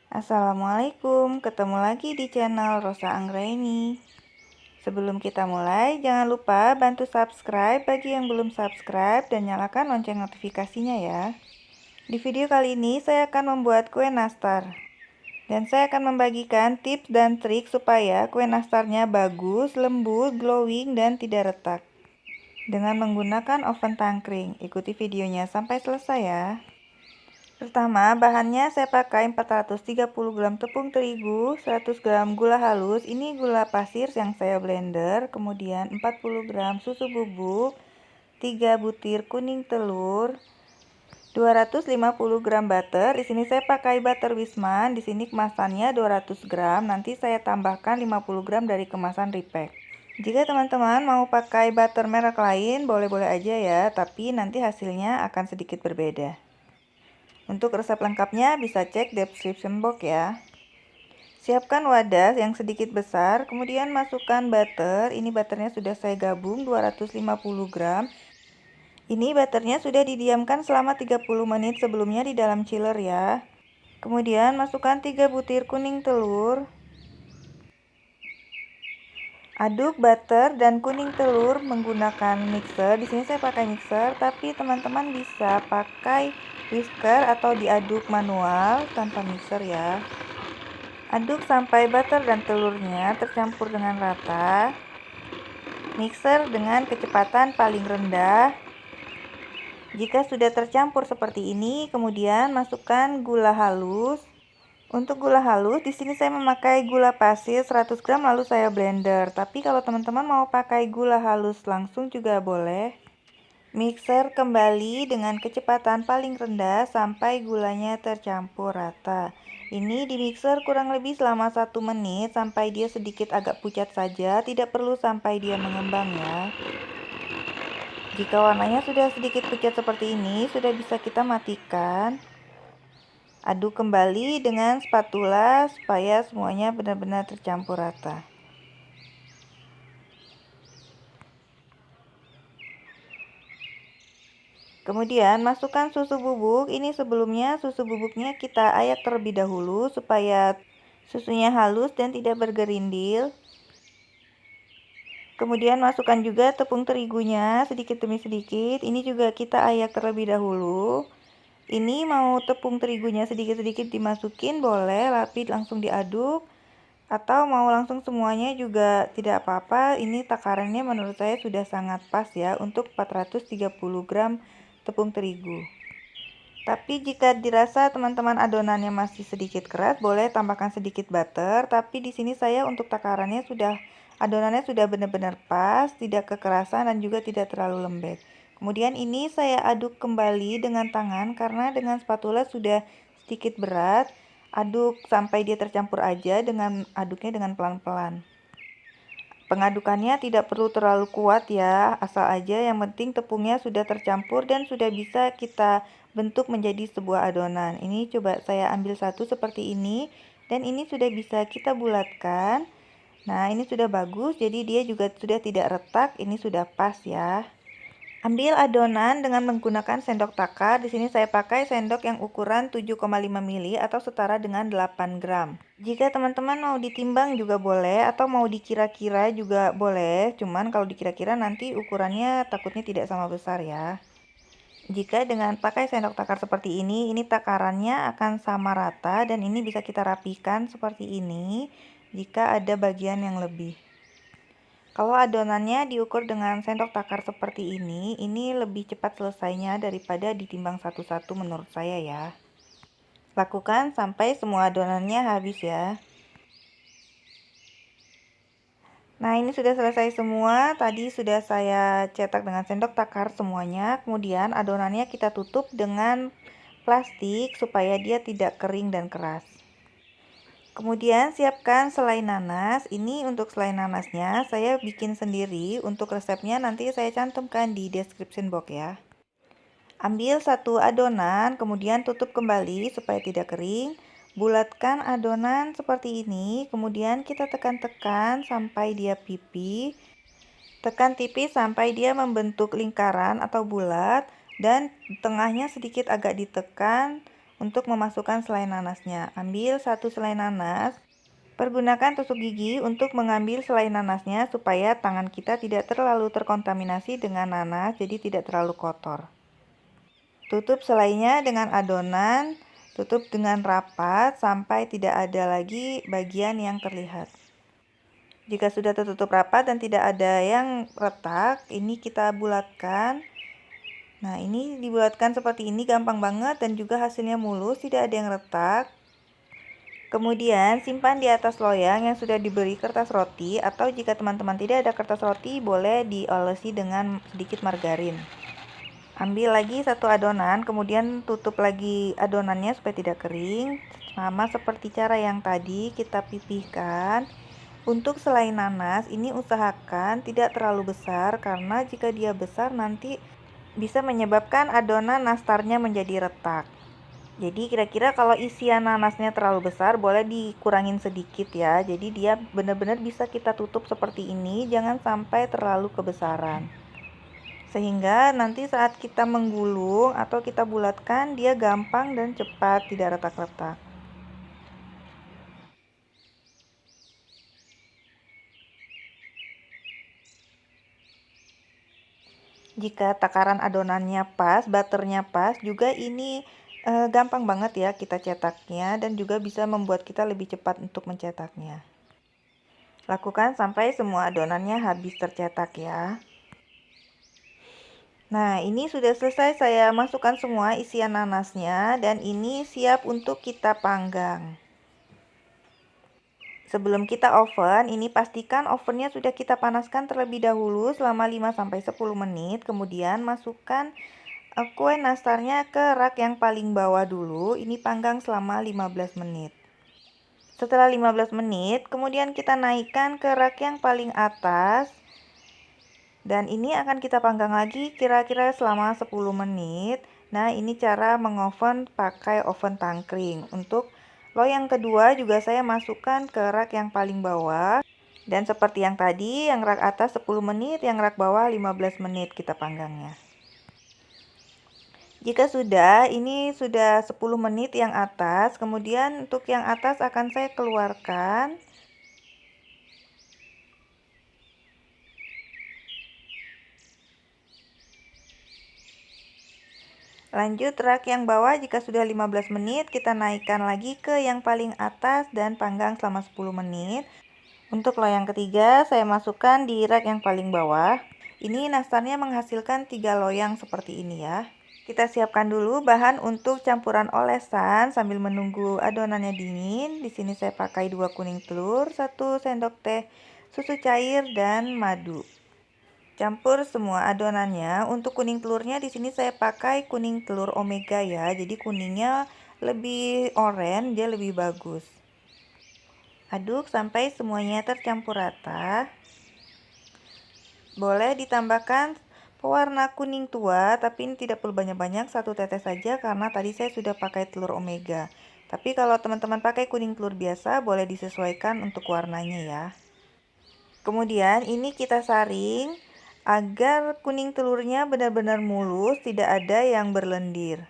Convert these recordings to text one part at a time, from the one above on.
Assalamualaikum, ketemu lagi di channel Rosa Anggraini. Sebelum kita mulai, jangan lupa bantu subscribe bagi yang belum subscribe dan nyalakan lonceng notifikasinya ya. Di video kali ini saya akan membuat kue nastar. Dan saya akan membagikan tips dan trik supaya kue nastarnya bagus, lembut, glowing, dan tidak retak. Dengan menggunakan oven tangkring, ikuti videonya sampai selesai ya. Pertama, bahannya saya pakai 430 gram tepung terigu, 100 gram gula halus, ini gula pasir yang saya blender, kemudian 40 gram susu bubuk, 3 butir kuning telur, 250 gram butter. Di sini saya pakai butter Wisman, di sini kemasannya 200 gram, nanti saya tambahkan 50 gram dari kemasan repack. Jika teman-teman mau pakai butter merek lain, boleh-boleh aja ya, tapi nanti hasilnya akan sedikit berbeda. Untuk resep lengkapnya bisa cek description box ya. Siapkan wadah yang sedikit besar, kemudian masukkan butter. Ini butternya sudah saya gabung 250 gram. Ini butternya sudah didiamkan selama 30 menit sebelumnya di dalam chiller ya. Kemudian masukkan 3 butir kuning telur. Aduk butter dan kuning telur menggunakan mixer. Di sini saya pakai mixer, tapi teman-teman bisa pakai whisker atau diaduk manual tanpa mixer ya. Aduk sampai butter dan telurnya tercampur dengan rata. Mixer dengan kecepatan paling rendah. Jika sudah tercampur seperti ini, kemudian masukkan gula halus. Untuk gula halus, di sini saya memakai gula pasir 100 gram lalu saya blender. Tapi kalau teman-teman mau pakai gula halus langsung juga boleh. Mixer kembali dengan kecepatan paling rendah sampai gulanya tercampur rata. Ini di mixer kurang lebih selama 1 menit sampai dia sedikit agak pucat saja, tidak perlu sampai dia mengembang ya. Jika warnanya sudah sedikit pucat seperti ini, sudah bisa kita matikan. Aduk kembali dengan spatula supaya semuanya benar-benar tercampur rata. Kemudian masukkan susu bubuk. Ini sebelumnya susu bubuknya kita ayak terlebih dahulu supaya susunya halus dan tidak bergerindil. Kemudian masukkan juga tepung terigunya sedikit demi sedikit. Ini juga kita ayak terlebih dahulu. Ini mau tepung terigunya sedikit-sedikit dimasukin boleh, tapi langsung diaduk. Atau mau langsung semuanya juga tidak apa-apa. Ini takarannya menurut saya sudah sangat pas ya untuk 430 gram tepung terigu. Tapi jika dirasa teman-teman adonannya masih sedikit keras, boleh tambahkan sedikit butter. Tapi di sini saya untuk takarannya adonannya sudah benar-benar pas, tidak kekerasan dan juga tidak terlalu lembek. Kemudian ini saya aduk kembali dengan tangan karena dengan spatula sudah sedikit berat. Aduk sampai dia tercampur aja, aduknya dengan pelan-pelan. Pengadukannya tidak perlu terlalu kuat ya, asal aja yang penting tepungnya sudah tercampur dan sudah bisa kita bentuk menjadi sebuah adonan. Ini coba saya ambil satu seperti ini dan ini sudah bisa kita bulatkan. Nah, ini sudah bagus, jadi dia juga sudah tidak retak, ini sudah pas ya. Ambil adonan dengan menggunakan sendok takar. Di sini saya pakai sendok yang ukuran 7,5 mili atau setara dengan 8 gram. Jika teman-teman mau ditimbang juga boleh atau mau dikira-kira juga boleh. Cuman kalau dikira-kira nanti ukurannya takutnya tidak sama besar ya. Jika dengan pakai sendok takar seperti ini takarannya akan sama rata dan ini bisa kita rapikan seperti ini jika ada bagian yang lebih. Kalau adonannya diukur dengan sendok takar seperti ini lebih cepat selesainya daripada ditimbang satu-satu menurut saya ya. Lakukan sampai semua adonannya habis ya. Nah, ini sudah selesai semua. Tadi sudah saya cetak dengan sendok takar semuanya. Kemudian adonannya kita tutup dengan plastik supaya dia tidak kering dan keras. Kemudian siapkan selai nanas. Ini untuk selai nanasnya saya bikin sendiri. Untuk resepnya nanti saya cantumkan di description box ya. Ambil satu adonan, kemudian tutup kembali supaya tidak kering. Bulatkan adonan seperti ini, kemudian kita tekan-tekan sampai dia pipih. Tekan tipis sampai dia membentuk lingkaran atau bulat dan tengahnya sedikit agak ditekan untuk memasukkan selai nanasnya. Ambil satu selai nanas. Pergunakan tusuk gigi untuk mengambil selai nanasnya supaya tangan kita tidak terlalu terkontaminasi dengan nanas, jadi tidak terlalu kotor. Tutup selainya dengan adonan, tutup dengan rapat sampai tidak ada lagi bagian yang terlihat. Jika sudah tertutup rapat dan tidak ada yang retak, ini kita bulatkan. Nah, ini dibulatkan seperti ini, gampang banget dan juga hasilnya mulus, tidak ada yang retak. Kemudian simpan di atas loyang yang sudah diberi kertas roti, atau jika teman-teman tidak ada kertas roti, boleh diolesi dengan sedikit margarin. Ambil lagi satu adonan, kemudian tutup lagi adonannya supaya tidak kering. Sama seperti cara yang tadi, kita pipihkan. Untuk selai nanas, ini usahakan tidak terlalu besar karena jika dia besar nanti bisa menyebabkan adonan nastarnya menjadi retak. Jadi kira-kira kalau isian nanasnya terlalu besar boleh dikurangin sedikit ya. Jadi dia benar-benar bisa kita tutup seperti ini, jangan sampai terlalu kebesaran. Sehingga nanti saat kita menggulung atau kita bulatkan dia gampang dan cepat, tidak retak-retak. Jika takaran adonannya pas, butternya pas, juga ini gampang banget ya kita cetaknya dan juga bisa membuat kita lebih cepat untuk mencetaknya. Lakukan sampai semua adonannya habis tercetak ya. Nah, ini sudah selesai saya masukkan semua isian nanasnya dan ini siap untuk kita panggang. Sebelum kita oven, ini pastikan ovennya sudah kita panaskan terlebih dahulu selama 5-10 menit. Kemudian masukkan kue nastarnya ke rak yang paling bawah dulu. Ini panggang selama 15 menit. Setelah 15 menit, kemudian kita naikkan ke rak yang paling atas. Dan ini akan kita panggang lagi kira-kira selama 10 menit. Nah, ini cara mengoven pakai oven tangkring. Untuk loyang kedua juga saya masukkan ke rak yang paling bawah. Dan seperti yang tadi, yang rak atas 10 menit, yang rak bawah 15 menit kita panggangnya. Jika sudah, ini sudah 10 menit yang atas. Kemudian untuk yang atas akan saya keluarkan. Lanjut rak yang bawah, jika sudah 15 menit, kita naikkan lagi ke yang paling atas dan panggang selama 10 menit. Untuk loyang ketiga, saya masukkan di rak yang paling bawah. Ini nastarnya menghasilkan 3 loyang seperti ini ya. Kita siapkan dulu bahan untuk campuran olesan sambil menunggu adonannya dingin. Di sini saya pakai 2 kuning telur, 1 sendok teh susu cair dan madu. Campur semua adonannya. Untuk kuning telurnya di sini saya pakai kuning telur omega ya. Jadi kuningnya lebih oranye, dia lebih bagus. Aduk sampai semuanya tercampur rata. Boleh ditambahkan pewarna kuning tua, tapi ini tidak perlu banyak-banyak, 1 tetes saja karena tadi saya sudah pakai telur omega. Tapi kalau teman-teman pakai kuning telur biasa, boleh disesuaikan untuk warnanya ya. Kemudian ini kita saring agar kuning telurnya benar-benar mulus, tidak ada yang berlendir.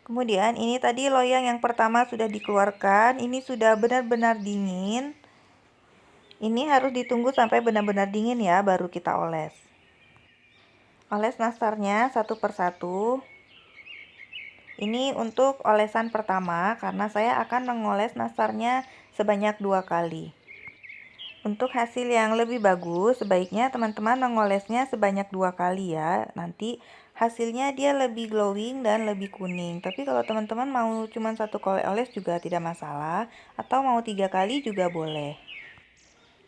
Kemudian ini tadi loyang yang pertama sudah dikeluarkan, ini sudah benar-benar dingin. Ini harus ditunggu sampai benar-benar dingin ya, baru kita oles. Oles nastarnya satu persatu. Ini untuk olesan pertama karena saya akan mengoles nastarnya sebanyak 2 kali. Untuk hasil yang lebih bagus, sebaiknya teman-teman mengolesnya sebanyak 2 kali ya. Nanti hasilnya dia lebih glowing dan lebih kuning. Tapi kalau teman-teman mau cuma 1 kali oles juga tidak masalah, atau mau 3 kali juga boleh.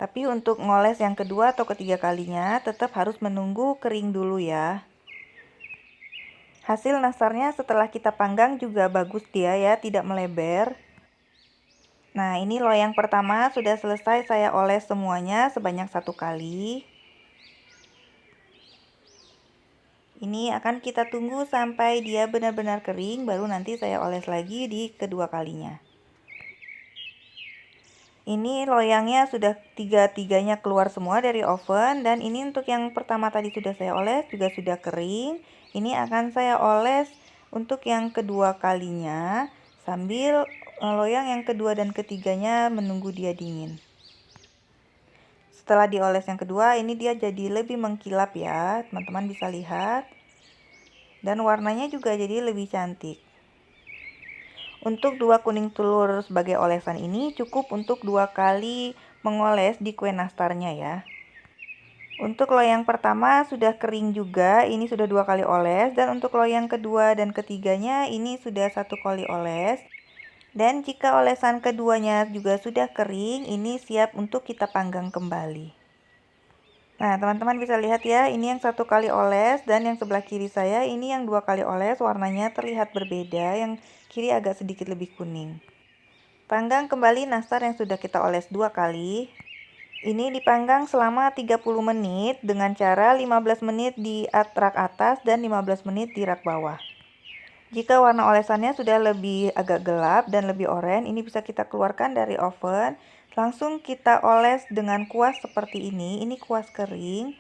Tapi untuk ngoles yang kedua atau ketiga kalinya tetap harus menunggu kering dulu ya. Hasil nastarnya setelah kita panggang juga bagus dia ya, tidak melebar. Nah, ini loyang pertama sudah selesai saya oles semuanya sebanyak 1 kali. Ini akan kita tunggu sampai dia benar-benar kering, baru nanti saya oles lagi di kedua kalinya. Ini loyangnya sudah tiga-tiganya keluar semua dari oven, dan ini untuk yang pertama tadi sudah saya oles juga sudah kering. Ini akan saya oles untuk yang kedua kalinya sambil loyang yang kedua dan ketiganya menunggu dia dingin. Setelah dioles yang kedua, ini dia jadi lebih mengkilap ya, teman-teman bisa lihat. Dan warnanya juga jadi lebih cantik. Untuk 2 kuning telur sebagai olesan ini cukup untuk 2 kali mengoles di kue nastarnya ya. Untuk loyang pertama sudah kering juga, ini sudah 2 kali oles, dan untuk loyang kedua dan ketiganya ini sudah 1 kali oles. Dan jika olesan keduanya juga sudah kering, ini siap untuk kita panggang kembali. Nah, teman-teman bisa lihat ya, ini yang 1 kali oles, dan yang sebelah kiri saya ini yang 2 kali oles, warnanya terlihat berbeda, yang kiri agak sedikit lebih kuning. Panggang kembali nastar yang sudah kita oles 2 kali. Ini dipanggang selama 30 menit dengan cara 15 menit di rak atas dan 15 menit di rak bawah. Jika warna olesannya sudah lebih agak gelap dan lebih oranye, ini bisa kita keluarkan dari oven. Langsung kita oles dengan kuas seperti ini kuas kering.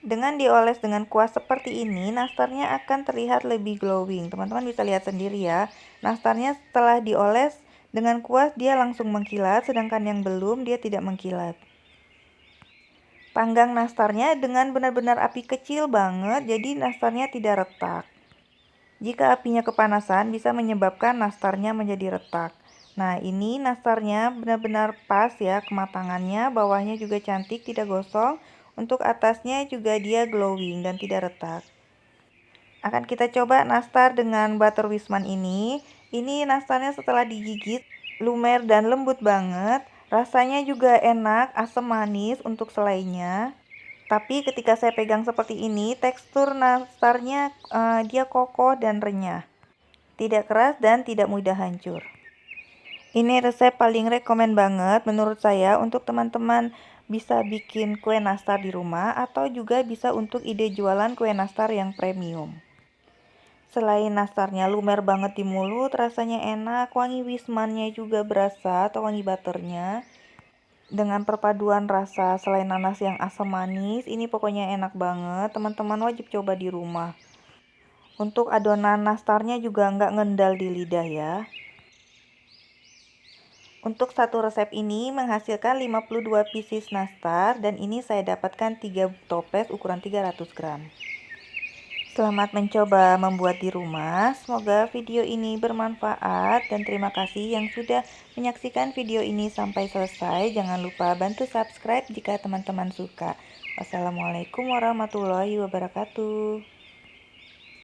Dengan dioles dengan kuas seperti ini, nastarnya akan terlihat lebih glowing. Teman-teman bisa lihat sendiri ya, nastarnya setelah dioles dengan kuas dia langsung mengkilat, sedangkan yang belum dia tidak mengkilat. Panggang nastarnya dengan benar-benar api kecil banget, jadi nastarnya tidak retak. Jika apinya kepanasan bisa menyebabkan nastarnya menjadi retak. Nah, ini nastarnya benar-benar pas ya kematangannya, bawahnya juga cantik, tidak gosong. Untuk atasnya juga dia glowing dan tidak retak. Akan kita coba nastar dengan butter wisman ini. Ini nastarnya setelah digigit lumer dan lembut banget. Rasanya juga enak, asam manis untuk selainya. Tapi ketika saya pegang seperti ini, tekstur nastarnya dia kokoh dan renyah. Tidak keras dan tidak mudah hancur. Ini resep paling rekomen banget menurut saya untuk teman-teman bisa bikin kue nastar di rumah, atau juga bisa untuk ide jualan kue nastar yang premium. Selain nastarnya lumer banget di mulut, rasanya enak, wangi wismannya juga berasa atau wangi butternya. Dengan perpaduan rasa selai nanas yang asam manis, ini pokoknya enak banget. Teman-teman wajib coba di rumah. Untuk adonan nastarnya juga nggak ngendal di lidah ya. Untuk satu resep ini menghasilkan 52 pieces nastar, dan ini saya dapatkan 3 toples ukuran 300 gram. Selamat mencoba membuat di rumah. Semoga video ini bermanfaat, dan terima kasih yang sudah menyaksikan video ini sampai selesai. Jangan lupa bantu subscribe jika teman-teman suka. Wassalamualaikum warahmatullahi wabarakatuh.